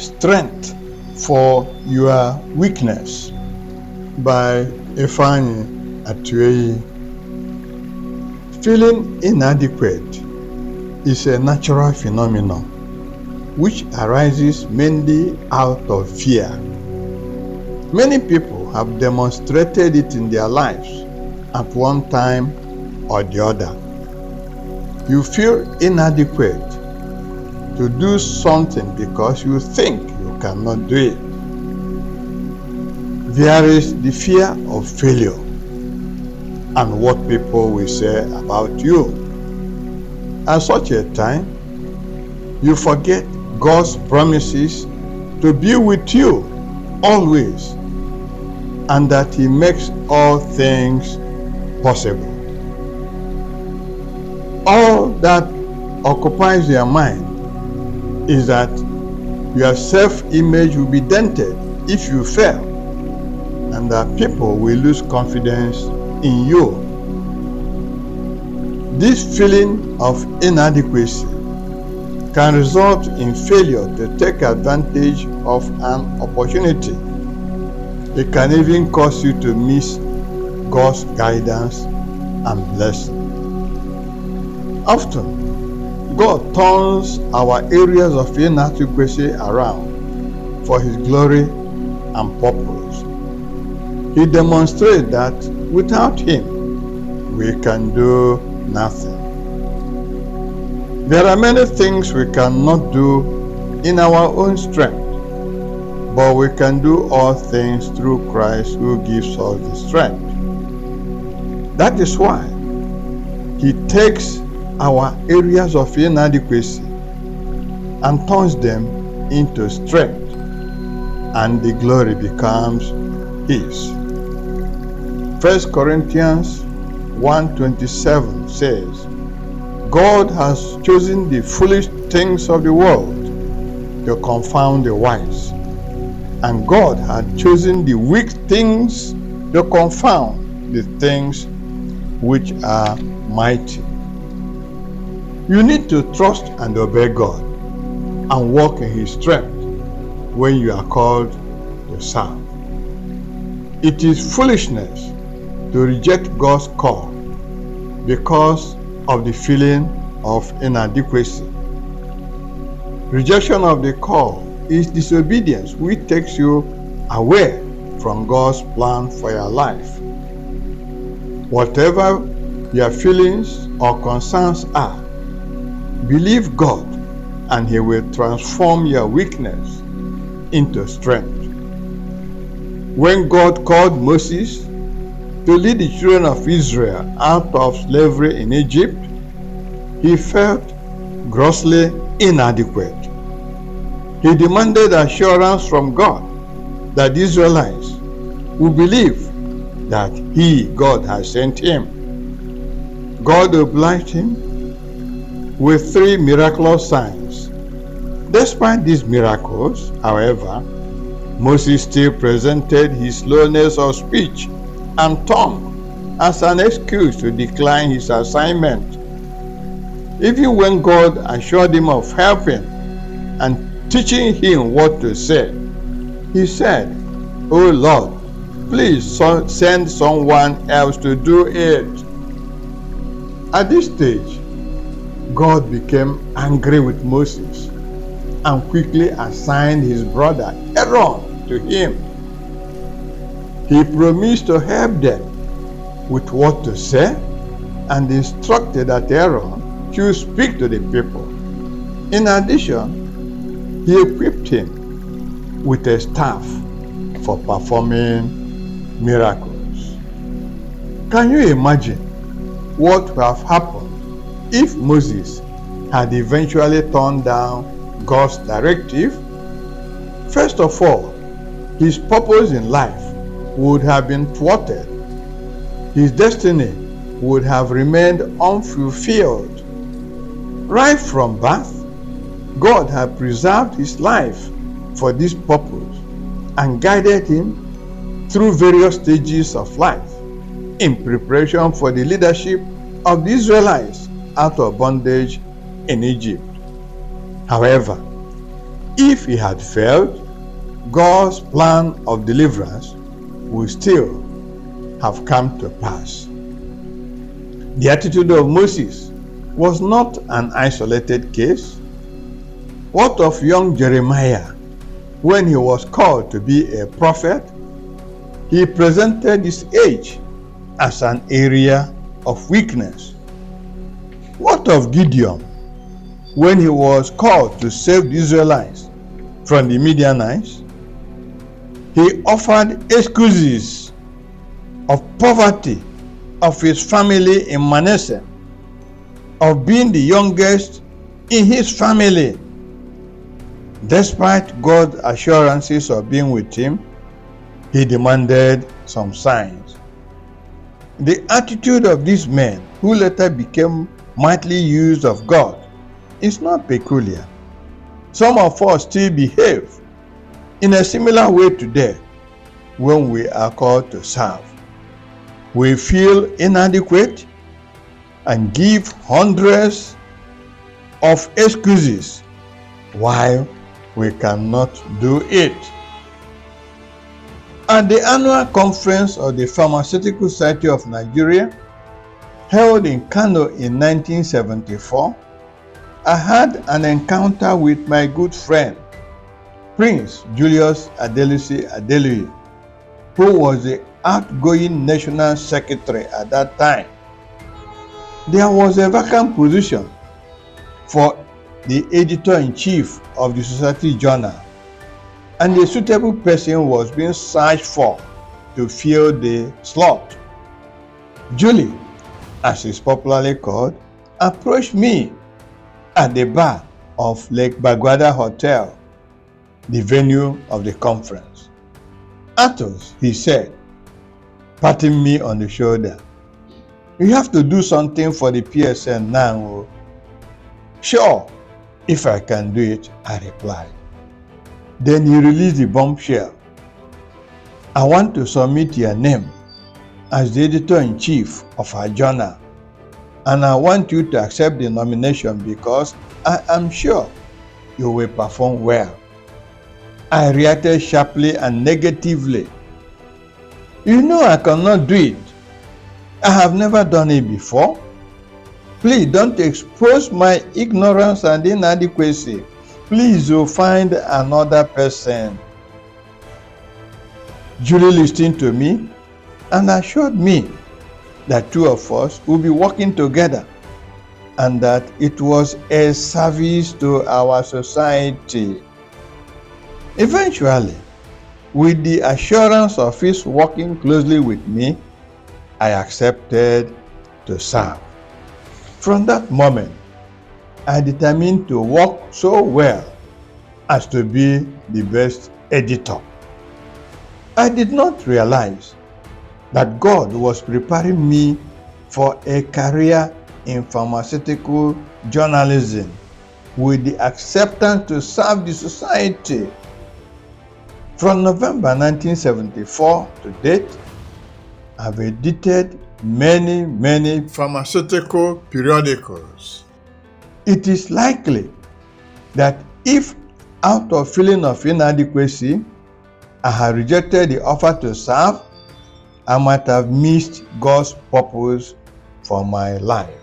Strength for Your Weakness by Ifeanyi Atueyi. Feeling inadequate is a natural phenomenon which arises mainly out of fear. Many people have demonstrated it in their lives at one time or the other. You feel inadequate to do something because you think you cannot do it. There is the fear of failure and what people will say about you. At such a time, you forget God's promises to be with you always, and that He makes all things possible. All that occupies your mind is that your self-image will be dented if you fail, and that people will lose confidence in you. This feeling of inadequacy can result in failure to take advantage of an opportunity. It can even cause you to miss God's guidance and blessing. Often, God turns our areas of inadequacy around for His glory and purpose. He demonstrates that without Him, we can do nothing. There are many things we cannot do in our own strength, but we can do all things through Christ who gives us the strength. That is why He takes our areas of inadequacy and turns them into strength, and the glory becomes His. 1 Corinthians 1:27 says, God has chosen the foolish things of the world to confound the wise, and God had chosen the weak things to confound the things which are mighty. You need to trust and obey God and walk in His strength when you are called to serve. It is foolishness to reject God's call because of the feeling of inadequacy. Rejection of the call is disobedience which takes you away from God's plan for your life. Whatever your feelings or concerns are, believe God and He will transform your weakness into strength. When God called Moses to lead the children of Israel out of slavery in Egypt, he felt grossly inadequate. He demanded assurance from God that the Israelites would believe that God had sent him. God obliged him with 3 miraculous signs. Despite these miracles, however, Moses still presented his slowness of speech and tongue as an excuse to decline his assignment. Even when God assured him of helping and teaching him what to say, he said, "Oh Lord, please send someone else to do it." At this stage, God became angry with Moses and quickly assigned his brother Aaron to him. He promised to help them with what to say and instructed that Aaron should speak to the people. In addition, he equipped him with a staff for performing miracles. Can you imagine what would have happened if Moses had eventually turned down God's directive? First of all, his purpose in life would have been thwarted. His destiny would have remained unfulfilled. Right from birth, God had preserved his life for this purpose and guided him through various stages of life in preparation for the leadership of the Israelites out of bondage in Egypt. However, If he had failed, God's plan of deliverance would still have come to pass. The attitude of Moses was not an isolated case. What of young Jeremiah? When he was called to be a prophet, he presented his age as an area of weakness. What of Gideon? When he was called to save the Israelites from the Midianites, he offered excuses of poverty of his family in Manasseh, of being the youngest in his family. Despite God's assurances of being with him, he demanded some signs. The attitude of these men, who later became mightily used of God, is not peculiar. Some of us still behave in a similar way today when we are called to serve. We feel inadequate and give hundreds of excuses why we cannot do it. At the annual conference of the Pharmaceutical Society of Nigeria, held in Kano in 1974, I had an encounter with my good friend, Prince Julius Adelusi Adeluyi, who was the outgoing National Secretary at that time. There was a vacant position for the editor-in-chief of the Society Journal, and a suitable person was being searched for to fill the slot. Julie, as is popularly called, approached me at the bar of Lake Bagwada Hotel, the venue of the conference. Athos, he said, patting me on the shoulder, "You have to do something for the PSN now." "Sure, if I can do it," I replied. Then he released the bombshell. "I want to submit your name as the editor-in-chief of our journal, and I want you to accept the nomination because I am sure you will perform well." I reacted sharply and negatively. "You know I cannot do it. I have never done it before. Please don't expose my ignorance and inadequacy. Please find another person." Julie listened to me and assured me that two of us would be working together and that it was a service to our society. Eventually, with the assurance of his working closely with me, I accepted to serve. From that moment, I determined to work so well as to be the best editor. I did not realize that God was preparing me for a career in pharmaceutical journalism with the acceptance to serve the society. From November 1974 to date, I've edited many pharmaceutical periodicals. It is likely that if, out of feeling of inadequacy, I had rejected the offer to serve, I might have missed God's purpose for my life.